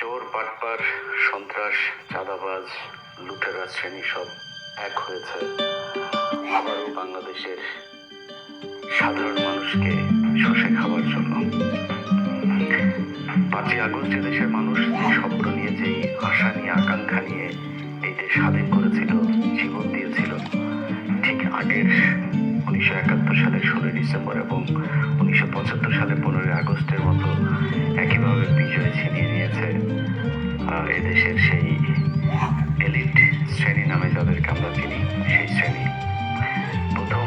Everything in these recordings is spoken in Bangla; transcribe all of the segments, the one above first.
চোর, বাটপার, সন্ত্রাস, চাঁদাবাজ, লুটেরা শ্রেণী সব এক হয়েছে আবারও বাংলাদেশের সাধারণ মানুষকে শুষে খাওয়ার জন্য। 5ই আগস্ট দেশের মানুষ যে স্বপ্ন নিয়ে, যেই আশা নিয়ে, আকাঙ্ক্ষা নিয়ে এই দেশ স্বাধীন করেছিল, জীবন দিয়েছিল, ঠিক আগের 1971 সালের 16 ডিসেম্বর এবং 1975 সালের 15 আগস্টের মতো একইভাবে বিজয় ছিনিয়ে নিয়েছে এদেশের সেই এলিট শ্রেণী নামে যাদেরকে আমরা চিনি, সেই শ্রেণী। প্রথম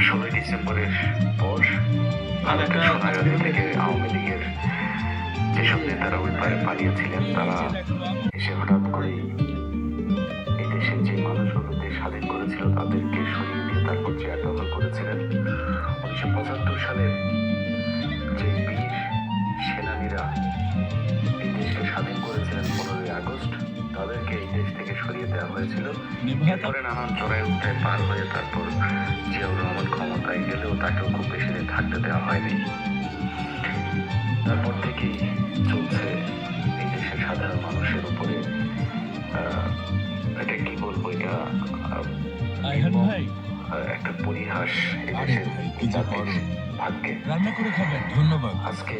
16 ডিসেম্বরের পর সোনাগাজী থেকে আওয়ামী লীগের যেসব নেতারা ওই পারে পালিয়েছিলেন, তারা এসে হঠাৎ করেই এই দেশের যে মানুষগুলো দেশ স্বাধীন করেছিল তাদেরকে সরিয়ে দিয়ে তারপর চেয়ার দখল করেছিলেন। 1975 সালের যে বীর সেনানীরা এই দেশকে স্বাধীন করেছিলেন 15ই আগস্ট, তাদেরকে এই দেশ থেকে সরিয়ে দেওয়া হয়েছিল। এরপরে নানান চড়াই উত্তায় পার হয়ে তারপর জিয়াউর রহমান ক্ষমতায় গেলেও তাকেও খুব বেশি দিন থাকতে দেওয়া হয়নি। তারপর থেকেই চলছে এই দেশের সাধারণ মানুষের উপরে, এটা কি বলবো, এটা একটা পরিহাস এই দেশের ভাগ্যে। ধন্যবাদ। আজকে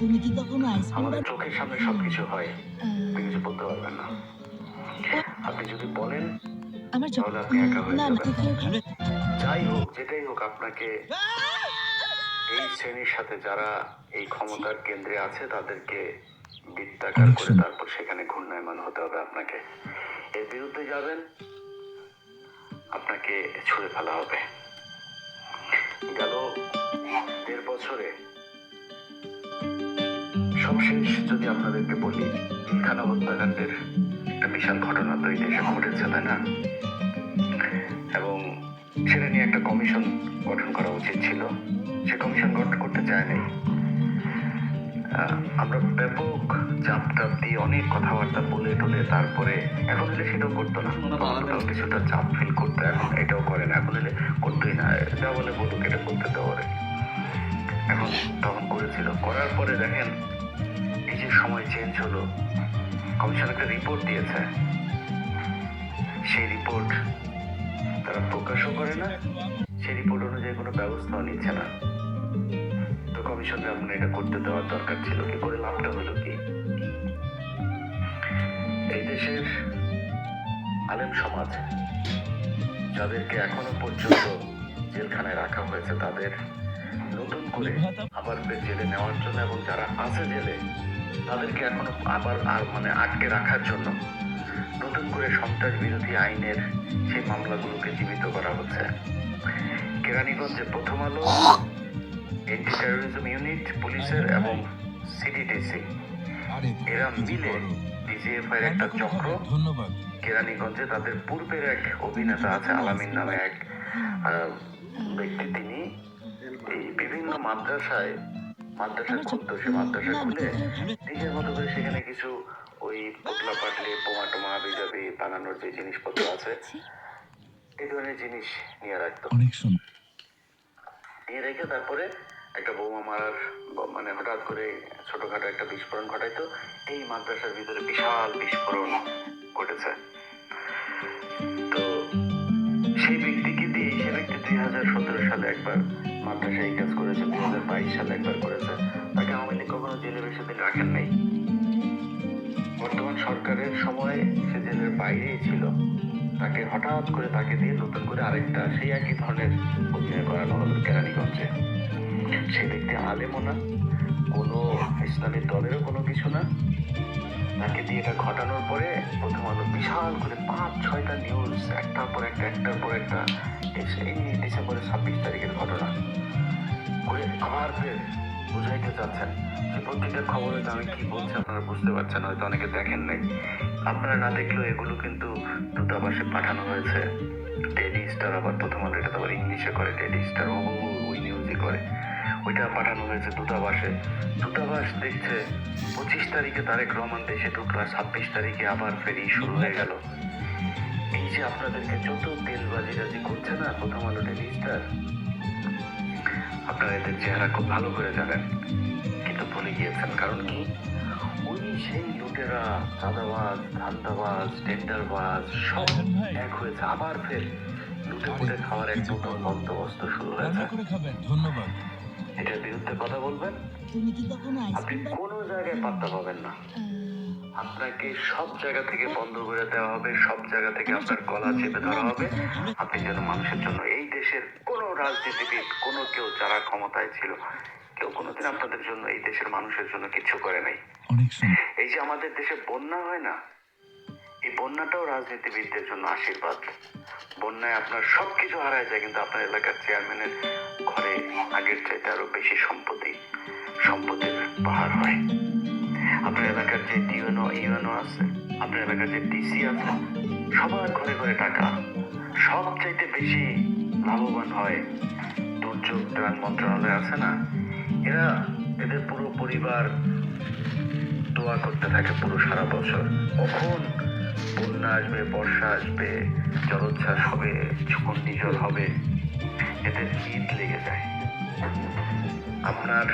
তুমি কি কখনো আমাদের চোখের সামনে সবকিছু হয়, আপনি কিছু বলতে পারবেন না। আপনি যদি বলেন তাহলে আপনি একা হয়ে যাবেন। যাই হোক, যেটাই হোক, আপনাকে এই শ্রেণীর সাথে যারা এই ক্ষমতার কেন্দ্রে আছে তাদেরকে বৃত্তাকার করে তারপর সেখানে ঘূর্ণায়মান হতে হবে। আপনাকে এর বিরুদ্ধে যাবেন, আপনাকে ছুঁড়ে ফেলা হবে। গেল 1.5 বছরে সবশেষ যদি আপনাদেরকে বলি, পিলখানা হত্যাকাণ্ডের একটা বিশাল ঘটনা তো এই দেশে ঘটেছে, তাই না? এবং সেটা নিয়ে একটা কমিশন গঠন করা উচিত ছিল। সে কমিশন গঠন করতে চায় নাই। আমরা ব্যাপক চাপ দিয়ে অনেক কথাবার্তা বলে টলে তারপরে এখন এলে সেটাও করতো না, কিছুটা চাপ ফিল করতো, এখন এটাও করে না। এখন এলে করতোই না, যা বলে বলুক, এটা করতে দেওয়া এখন তখন করেছিল। করার পরে দেখেন এই যে সময় চেঞ্জ হলো, কমিশন একটা রিপোর্ট দিয়েছে, সেই রিপোর্ট তারা প্রকাশও করে না, সেই রিপোর্ট অনুযায়ী কোনো ব্যবস্থাও নিচ্ছে না। তো কমিশনকে আপনার এটা করতে দেওয়ার দরকার ছিল, কি করে লাভটা হলো কি? এই দেশের আলেম সমাজ যাদেরকে এখনো পর্যন্ত জেলখানায় রাখা হয়েছে, তাদের নতুন করে আবার জেলে নেওয়ার জন্য, এবং যারা আছে জেলে তাদেরকে এখনো আবার আটকে রাখার জন্য নতুন করে সন্ত্রাস বিরোধী আইনের সেই মামলাগুলোকে জীবিত করা হচ্ছে। কেরানীগঞ্জে প্রথম আলো, এন্টি টেরোরিজম ইউনিট পুলিশের এবং সিডিডিসি এরা মিলে ডিজিএফআই এর একটা চক্র কেরানীগঞ্জে, তাদের পূর্বের এক অভিনেতা আছে আলামিন নামে এক ব্যক্তি, তিনি এই বিভিন্ন মাদ্রাসায় খুলতো। সে মাদ্রাসা খুলে নিজের মতো করে সেখানে কিছু ওই পুতলা পাটলি, বোমা টোমা, বিজাবি বানানোর যে জিনিসপত্র আছে, এই ধরনের জিনিস নিয়ে রাখতো। নিয়ে রেখে তারপরে একটা বোমা মারার হঠাৎ করে ছোটখাটো একটা বিস্ফোরণ ঘটাইতো। এই মাদ্রাসার ভিতরে বিশাল বিস্ফোরণ ঘটেছে। তো সেই ব্যক্তিকে দিয়ে, সে ব্যক্তি 2017 সালে একবার মাদ্রাসায় কাজ করেছে, 2022 সালে একবার করেছে। তাকে আওয়ামী লীগ কখনো জেলে বেশি দিন রাখেন নাই। বর্তমান সরকারের সময় সে জেলের বাইরেই ছিল, তাকে হঠাৎ করে তাকে দিয়ে নতুন করে আরেকটা সেই একই ধরনের অভিনয় করানো হলো কেরানীগঞ্জে। সেই ব্যক্তি আলেমও না, কোনো ইসলামী দলেরও কোনো কিছু না। তাকে দিয়ে এটা ঘটানোর পরে প্রথম আলো বিশাল করে 5-6টা নিউজ একটার পর একটা এই ডিসেম্বরের 26 তারিখের ঘটনা করে আবার ফের বুঝাইতে চাচ্ছেন যে প্রত্যেকটা খবরে আমি কি বলছি আপনারা বুঝতে পারছেন, হয়তো অনেকে দেখেন নাই। আপনারা না দেখলেও এগুলো কিন্তু দূতাবাসে পাঠানো হয়েছে। ডেইলি স্টার, আবার প্রথম আলো এটা তো আবার ইংলিশে করে, ডেইলি স্টার ওই নিউজই করে, ওইটা পাঠানো হয়েছে দূতাবাসে। দূতাবাস দেখছে 25 তারিখে তারেক রহমান দেশে ঢুকলো, 26 তারিখে আবার ফেরি শুরু হয়ে গেল। এই যে আপনাদেরকে যত তেলবাজি করছে না প্রথম আলো, ডেইলি স্টার, আপনারা এদের চেহারা খুব ভালো করে জানেন, কিন্তু ভুলে গিয়েছেন। কারণ কি, ওই সেই লুটেরা, চাঁদাবাজ, ধান্দাবাজ, টেন্ডারবাজ সব এক হয়েছে। আবার ফের লুটে পুটে খাওয়ার এক নতুন বন্দোবস্ত শুরু হয়েছে। ধন্যবাদ। এটার বিরুদ্ধে কথা বলবেন, তুমি কি কখনো আপনি আইসক্রিম কোনো জায়গায় পাত্তা পাবেন না। আপনাকে সব জায়গা থেকে বন্ধ করে দেওয়া হবে, সব জায়গা থেকে আপনার গলা চেপে ধরা হবে। আপনি যেন মানুষের জন্য, এই দেশের কোনো রাজনীতিবিদ, কোনো কেউ যারা ক্ষমতায় ছিল, কেউ কোনোদিন আপনাদের জন্য, এই দেশের মানুষের জন্য কিছু করে নাই। অনেক সুন্দর। এই যে আমাদের দেশে বন্যা হয় না, এই বন্যাটাও রাজনীতিবিদদের জন্য আশীর্বাদ। বন্যায় আপনার সবকিছু হারায় যায়, কিন্তু আপনার এলাকার চেয়ারম্যানের ঘরে আগের চাইতে আরো বেশি সম্পত্তির পাহাড় হয়। আপনার এলাকার যে ইউএনও আছে, আপনার এলাকার যে ডিসি আছে, সবার ঘরে ঘরে টাকা। সবচাইতে বেশি লাভবান হয় দুর্যোগ ত্রাণ মন্ত্রণালয় আছে না, এদের পুরো পরিবার দোয়া করতে থাকে পুরো সারা বছর। কখন বন্যা আসবে, বর্ষা আসবে, জলোচ্ছ্বাস হবে, ঘূর্ণিঝড় হবে, এদের ঈদ লেগে যায়। আপনার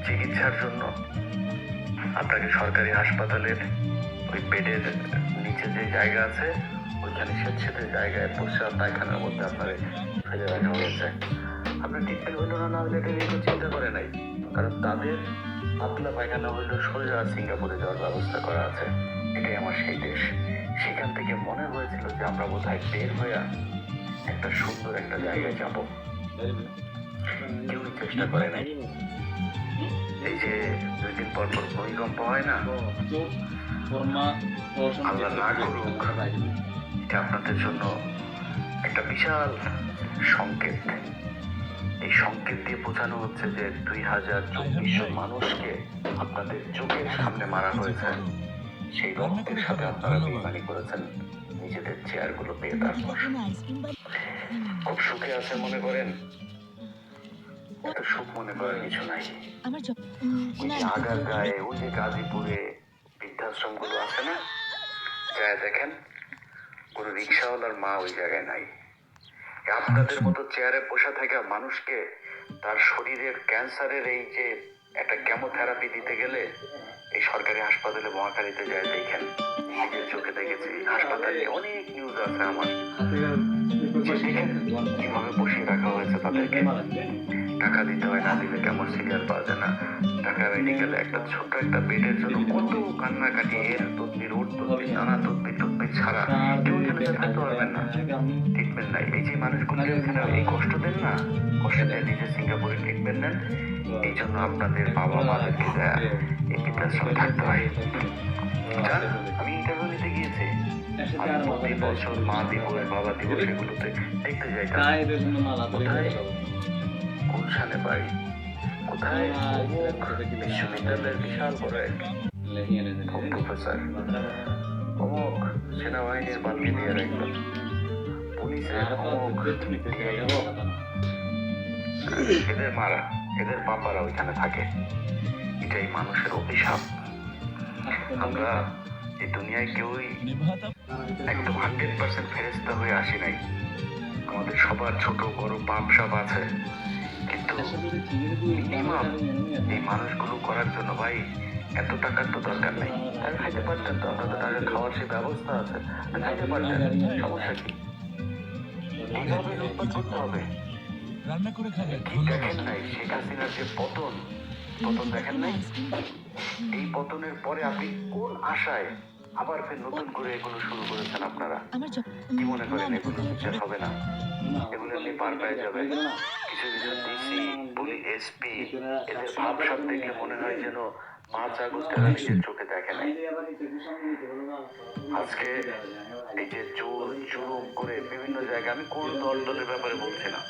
চিকিৎসার জন্য আপনাকে সরকারি হাসপাতালের ওই বেডের নিচে যে জায়গা আছে, ওইখানে স্বেচ্ছেতে জায়গায় প্রস্রাব পায়খানার মধ্যে আপনার ফেলে রাখা হয়েছে। আপনার ট্রিটমেন্ট হইল না, না হইলে এটা নিয়ে কেউ চিন্তা করে নাই। কারণ তাদের পাতলা পায়খানা হইল সোজা সিঙ্গাপুরে যাওয়ার ব্যবস্থা করা আছে। এটাই আমার সেই দেশ। সেখান থেকে মনে হয়েছিল যে আমরা বোধহয় বের হয়ে একটা সুন্দর একটা জায়গায় যাব। কেউ চেষ্টা করে নাই। এই যে 2 দিন পর পর ভূমিকম্প হয় না, আল্লাহ না করুক, এটা আপনাদের জন্য একটা বিশাল সংকেত। এই সংকেত দিয়ে বোঝানো হচ্ছে যে 2024 মানুষকে আপনাদের চোখের সামনে মারা হয়েছে। সেই রক্তের সাথে আপনারা বেইমানি করেছেন নিজেদের চেয়ারগুলো পেয়ে। তারপর খুব সুখে আছে মনে করেন, এত সুখ মনে করার কিছু নাই। ওই যে আগার গায়ে, ওই যে গাজীপুরে বৃদ্ধাশ্রম গুলো আছে না, যায় দেখেন, কোনো রিক্সাওয়ালার মা ওই জায়গায় নাই। আপনাদের মতো চেয়ারে বসে থাকা মানুষকে তার শরীরের ক্যান্সারের এই যে একটা কেমোথেরাপি দিতে গেলে এই সরকারি হাসপাতালে মহাখালীতে যায় দেখেন, নিজের চোখে দেখেছি। হাসপাতালে অনেক নিউজ আছে আমার, যে দেখেন কিভাবে বসিয়ে রাখা হয়েছে তাদেরকে। টাকা দিতে হয়, না দিলে কেমন সিরিয়াল পাওয়া যায় না। ঢাকা মেডিকেলে একটা ছোট্ট একটা বেডের জন্য কত কান্নাকাটি, এর তদবির, ওর তদবির, নানা তদবির ছাড়া কেউ এখানে থাকতে পারবেন না। ট্রিটমেন্ট নাই। এই যে মানুষগুলো এখানে এই কষ্ট দেন না, কষ্ট দেন, নিজে সিঙ্গাপুরে ট্রিটমেন্ট নেন। এই জন্য আপনাদের বাবা মাদেরকে দেয়া এই বৃদ্ধাশ্রমে থাকতে হয়। আমি ইন্টারভিউ নিতে গিয়েছি, আমি প্রতি বছর মা দিবস, বাবা দিবস এগুলোতে দেখতে যাইতাম। কোথায় গুলশানে বাড়ি, কোথায় বিশ্ববিদ্যালয়ের বিশাল বড় এক প্রফেসর, অমুক সেনাবাহিনীর ব্রিগেডিয়ার একজন, পুলিশের অমুক, এদের মারা, এদের বাবারা ওইখানে থাকে। এটাই মানুষের অভিশাপ। আমরা এই দুনিয়ায় কেউই একদম 100% ফেরেশতা হয়ে আসি নাই। আমাদের সবার ছোট বড় পাপ সব আছে, কিন্তু মিনিমাম এই মানুষগুলো করার জন্য ভাই এত টাকার তো দরকার নেই। আর খাইতে পারতেন তো, আপনাদের টাকা খাওয়ার সেই ব্যবস্থা আছে, খাইতে পারতেন, সমস্যা কি? এইভাবে লুটপাট করতে হবে? রান্না করে খাবেন। কি দেখেন নাই শেখ হাসিনার যে পতন দেখেন নাই? এই পতনের পরে আপনি কোন আশায় আবার ফের নতুন করে এগুলো শুরু করেছেন আপনারা? কি মনে করেন এগুলো বিচার হবে না? এগুলো আপনি পার পেয়ে যাবেন। কিছু ডিসি, পুলিশ, এসপি, এদের ভাবসাব দেখলে মনে হয় যেন 5 আগস্ট এরা নিজের চোখে দেখে নাই। আজকে এই যে জোর জুলুম করে বিভিন্ন জায়গায়, আমি কোন দলের ব্যাপারে বলছি না,